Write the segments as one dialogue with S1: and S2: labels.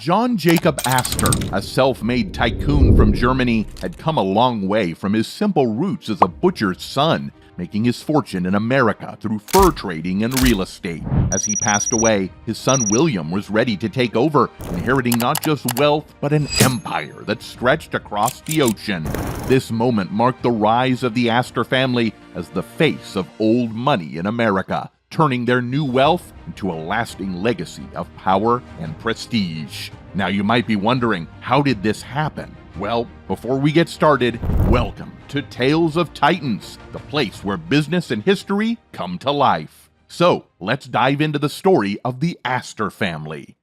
S1: John Jacob Astor, a self-made tycoon from Germany, had come a long way from his simple roots as a butcher's son, making his fortune in America through fur trading and real estate. As he passed away, his son William was ready to take over, inheriting not just wealth, but an empire that stretched across the ocean. This moment marked the rise of the Aster family as the face of old money in America, turning their new wealth into a lasting legacy of power and prestige. Now you might be wondering, how did this happen? Well, before we get started, welcome to Tales of Titans, the place where business and history come to life. So, let's dive into the story of the Aster family.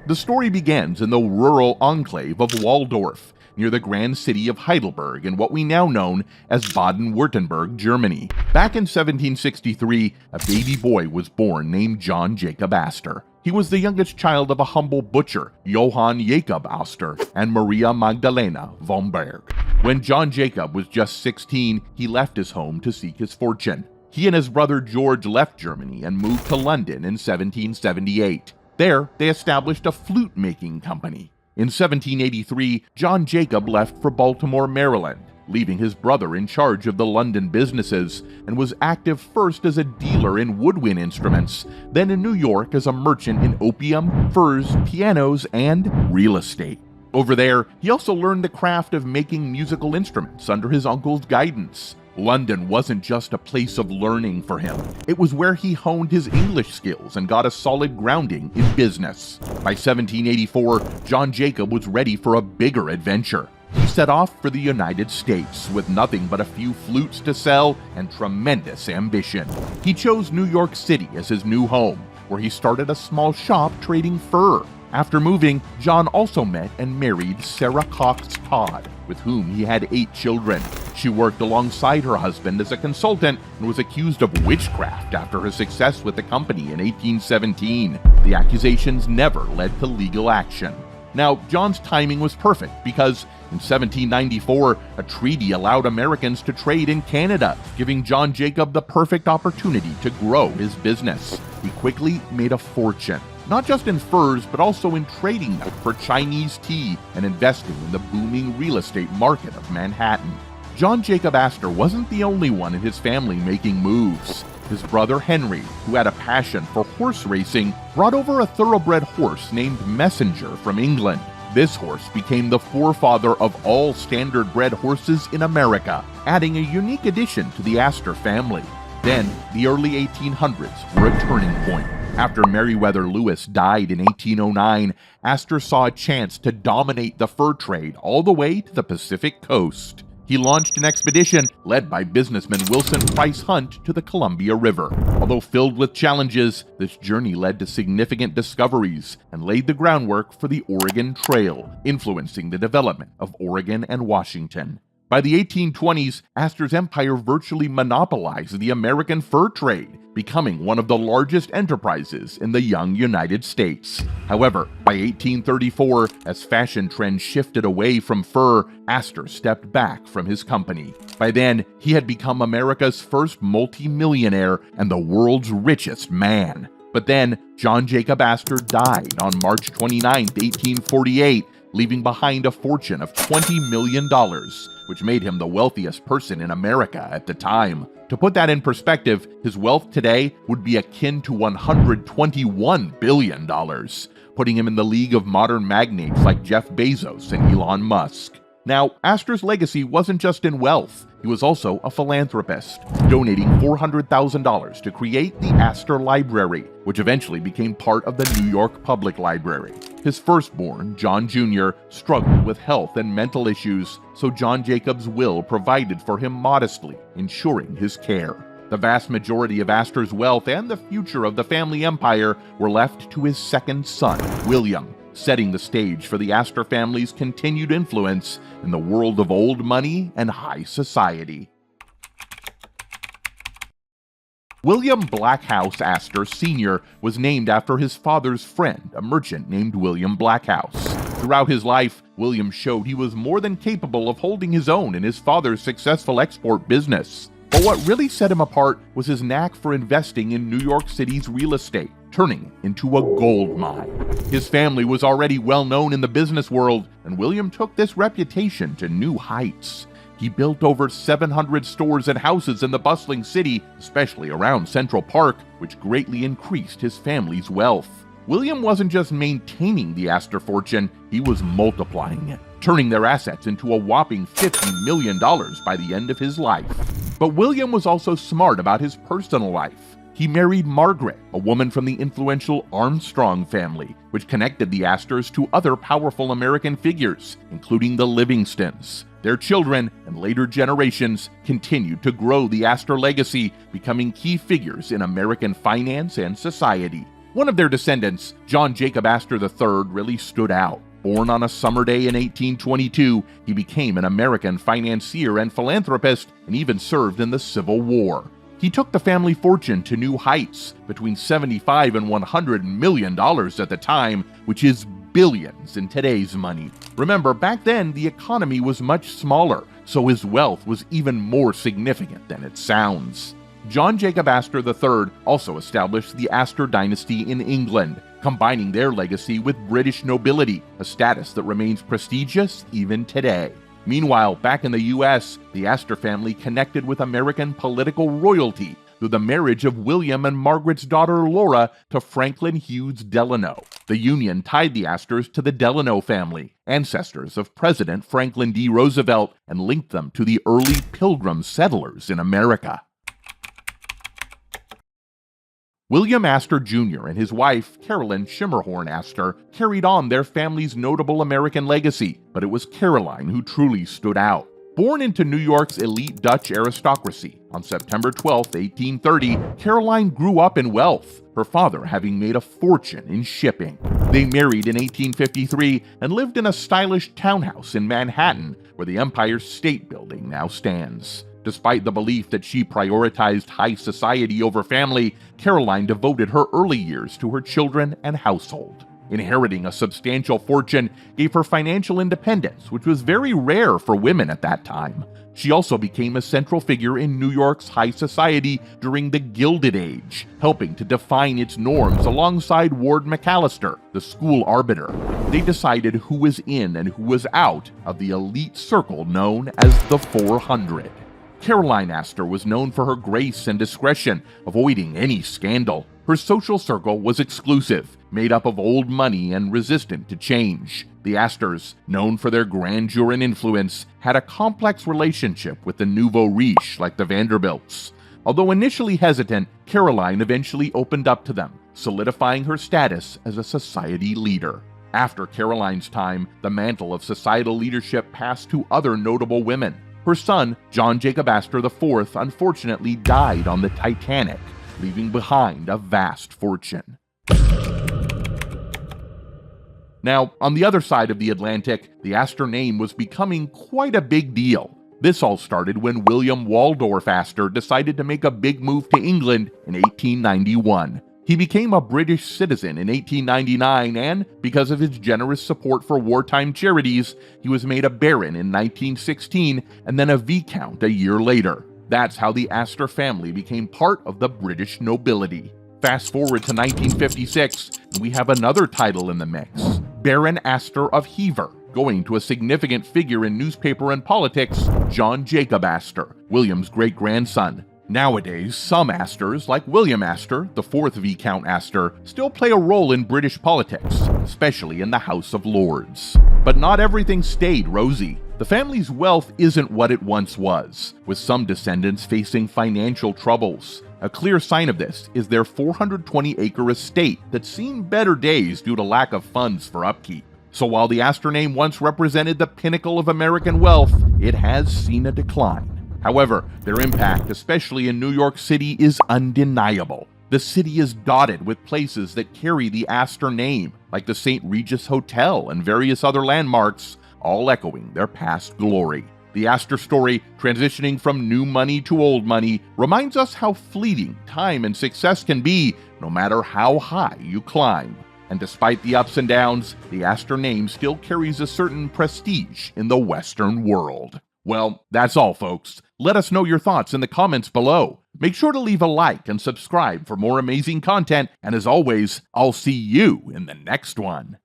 S1: The story begins in the rural enclave of Waldorf, near the grand city of Heidelberg in what we now know as Baden-Württemberg, Germany. Back in 1763, a baby boy was born named John Jacob Astor. He was the youngest child of a humble butcher, Johann Jacob Astor, and Maria Magdalena von Berg. When John Jacob was just 16, he left his home to seek his fortune. He and his brother George left Germany and moved to London in 1778. There, they established a flute-making company. In 1783, John Jacob left for Baltimore, Maryland, leaving his brother in charge of the London businesses, and was active first as a dealer in woodwind instruments, then in New York as a merchant in opium, furs, pianos, and real estate. Over there, he also learned the craft of making musical instruments under his uncle's guidance. London wasn't just a place of learning for him. It was where he honed his English skills and got a solid grounding in business. By 1784, John Jacob was ready for a bigger adventure. He set off for the United States with nothing but a few flutes to sell and tremendous ambition. He chose New York City as his new home, where he started a small shop trading fur. After moving, John also met and married Sarah Cox Todd, with whom he had 8 children. She worked alongside her husband as a consultant and was accused of witchcraft after her success with the company in 1817. The accusations never led to legal action. Now, John's timing was perfect because in 1794, a treaty allowed Americans to trade in Canada, giving John Jacob the perfect opportunity to grow his business. He quickly made a fortune, not just in furs, but also in trading them for Chinese tea and investing in the booming real estate market of Manhattan. John Jacob Astor wasn't the only one in his family making moves. His brother Henry, who had a passion for horse racing, brought over a thoroughbred horse named Messenger from England. This horse became the forefather of all standard-bred horses in America, adding a unique addition to the Aster family. Then, the early 1800s were a turning point. After Meriwether Lewis died in 1809, Astor saw a chance to dominate the fur trade all the way to the Pacific coast. He launched an expedition led by businessman Wilson Price Hunt to the Columbia River. Although filled with challenges, this journey led to significant discoveries and laid the groundwork for the Oregon Trail, influencing the development of Oregon and Washington. By the 1820s, Astor's empire virtually monopolized the American fur trade, becoming one of the largest enterprises in the young United States. However, by 1834, as fashion trends shifted away from fur, Astor stepped back from his company. By then, he had become America's first multi-millionaire and the world's richest man. But then, John Jacob Astor died on March 29, 1848, leaving behind a fortune of $20 million, which made him the wealthiest person in America at the time. To put that in perspective, his wealth today would be akin to $121 billion, putting him in the league of modern magnates like Jeff Bezos and Elon Musk. Now, Astor's legacy wasn't just in wealth. He was also a philanthropist, donating $400,000 to create the Astor Library, which eventually became part of the New York Public Library. His firstborn, John Jr., struggled with health and mental issues, so John Jacob's will provided for him modestly, ensuring his care. The vast majority of Astor's wealth and the future of the family empire were left to his second son, William, setting the stage for the Aster family's continued influence in the world of old money and high society. William Blackhouse Astor Sr. was named after his father's friend, a merchant named William Blackhouse. Throughout his life, William showed he was more than capable of holding his own in his father's successful export business. But what really set him apart was his knack for investing in New York City's real estate, turning into a gold mine. His family was already well known in the business world, and William took this reputation to new heights. He built over 700 stores and houses in the bustling city, especially around Central Park, which greatly increased his family's wealth. William wasn't just maintaining the Astor fortune, he was multiplying it, turning their assets into a whopping $50 million by the end of his life. But William was also smart about his personal life. He married Margaret, a woman from the influential Armstrong family, which connected the Astors to other powerful American figures, including the Livingstons. Their children and later generations continued to grow the Astor legacy, becoming key figures in American finance and society. One of their descendants, John Jacob Astor III, really stood out. Born on a summer day in 1822, he became an American financier and philanthropist and even served in the Civil War. He took the family fortune to new heights, between $75 and $100 million at the time, which is billions in today's money. Remember, back then the economy was much smaller, so his wealth was even more significant than it sounds. John Jacob Astor III also established the Astor dynasty in England, combining their legacy with British nobility, a status that remains prestigious even today. Meanwhile, back in the U.S., the Aster family connected with American political royalty through the marriage of William and Margaret's daughter Laura to Franklin Hughes Delano. The union tied the Astors to the Delano family, ancestors of President Franklin D. Roosevelt, and linked them to the early Pilgrim settlers in America. William Astor Jr. and his wife, Carolyn Schimmerhorn Astor, carried on their family's notable American legacy, but it was Caroline who truly stood out. Born into New York's elite Dutch aristocracy on September 12, 1830, Caroline grew up in wealth, her father having made a fortune in shipping. They married in 1853 and lived in a stylish townhouse in Manhattan, where the Empire State Building now stands. Despite the belief that she prioritized high society over family, Caroline devoted her early years to her children and household. Inheriting a substantial fortune gave her financial independence, which was very rare for women at that time. She also became a central figure in New York's high society during the Gilded Age, helping to define its norms alongside Ward McAllister, the school arbiter. They decided who was in and who was out of the elite circle known as the 400. Caroline Astor was known for her grace and discretion, avoiding any scandal. Her social circle was exclusive, made up of old money and resistant to change. The Astors, known for their grandeur and influence, had a complex relationship with the nouveau riche like the Vanderbilts. Although initially hesitant, Caroline eventually opened up to them, solidifying her status as a society leader. After Caroline's time, the mantle of societal leadership passed to other notable women. Her son, John Jacob Astor IV, unfortunately died on the Titanic, leaving behind a vast fortune. Now, on the other side of the Atlantic, the Astor name was becoming quite a big deal. This all started when William Waldorf Astor decided to make a big move to England in 1891. He became a British citizen in 1899 and, because of his generous support for wartime charities, he was made a baron in 1916 and then a viscount a year later. That's how the Aster family became part of the British nobility. Fast forward to 1956, and we have another title in the mix, Baron Astor of Hever, going to a significant figure in newspaper and politics, John Jacob Astor, William's great-grandson. Nowadays, some Astors, like William Astor, the fourth Viscount Astor, still play a role in British politics, especially in the House of Lords. But not everything stayed rosy. The family's wealth isn't what it once was, with some descendants facing financial troubles. A clear sign of this is their 420-acre estate that's seen better days due to lack of funds for upkeep. So while the Astor name once represented the pinnacle of American wealth, it has seen a decline. However, their impact, especially in New York City, is undeniable. The city is dotted with places that carry the Astor name, like the St. Regis Hotel and various other landmarks, all echoing their past glory. The Astor story, transitioning from new money to old money, reminds us how fleeting time and success can be, no matter how high you climb. And despite the ups and downs, the Astor name still carries a certain prestige in the Western world. Well, that's all, folks. Let us know your thoughts in the comments below. Make sure to leave a like and subscribe for more amazing content, and as always, I'll see you in the next one.